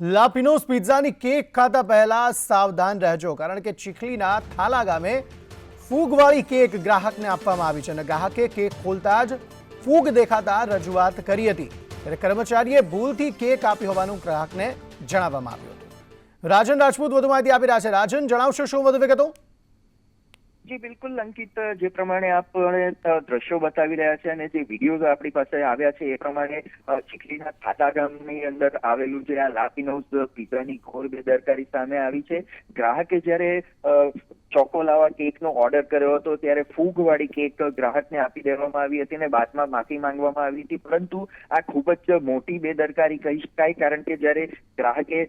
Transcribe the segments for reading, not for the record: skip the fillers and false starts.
લાપિનોઝ પિઝાની cake ખાતા પહેલા સાવધાન રહેજો, કારણ કે ચીખલીના થાલા ગામે ફૂગવાળી કેક ગ્રાહકને આપવામાં આવી છે અને ગ્રાહકે કેક ખોલતા જ ફૂગ દેખાતા રજૂઆત કરી હતી, ત્યારે કર્મચારીએ ભૂલથી કેક આપી હોવાનું ગ્રાહકને જણાવવામાં આવ્યું હતું। રાજન રાજપૂત વધુ માહિતી આપી રહ્યા છે। રાજન, જણાવશો શું વધુ વિગતો? જી બિલકુલ અંકિત, જે પ્રમાણે આપણે દ્રશ્યો બતાવી રહ્યા છે અને જે વિડીયોઝ આપણી પાસે આવ્યા છે એ પ્રમાણે ચીખલીના થાતા ગામની અંદર આવેલું જે આ લાપિનોઝ પિઝાની ઘોર બેદરકારી સામે આવી છે। ગ્રાહકે જ્યારે ચોકોલાવા કેકનો ઓર્ડર કર્યો હતો ત્યારે ફૂગવાળી કેક ગ્રાહકને આપી દેવામાં આવી હતી અને બાદમાં માફી માંગવામાં આવી હતી, પરંતુ આ ખૂબ જ મોટી બેદરકારી કહી શકાય, કારણ કે જ્યારે ગ્રાહકે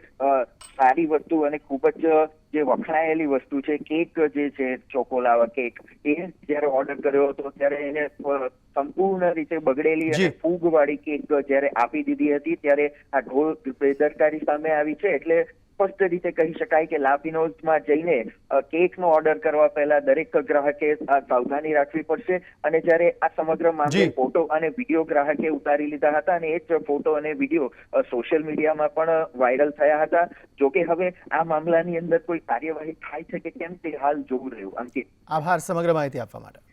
સારી વસ્તુ અને ખૂબ જ જે વખણાયેલી વસ્તુ છે કેક જે છે ચોકોલાવા કેક, એ જ્યારે ઓર્ડર કર્યો હતો ત્યારે એને સંપૂર્ણ રીતે બગડેલી અને ફૂગવાળી કેક જ્યારે આપી દીધી હતી, ત્યારે આ ઘોર બેદરકારી સામે આવી છે। એટલે સ્પષ્ટ રીતે કહી શકાય કે લાપિનોઝમાં જઈને કેકનો ઓર્ડર કરવા પહેલા દરેક ગ્રાહકે સાવધાની રાખવી પડશે અને જ્યારે આ સમગ્ર મામલે ફોટો અને વિડીયો ગ્રાહકે ઉતારી લીધા હતા અને એ જ ફોટો અને વિડીયો સોશિયલ મીડિયામાં પણ વાયરલ થયા હતા। જોકે હવે આ મામલાની અંદર કોઈ કાર્યવાહી થાય છે કે કેમ તે હાલ જોવું રહ્યું। અંકિત, આભાર સમગ્ર માહિતી આપવા માટે।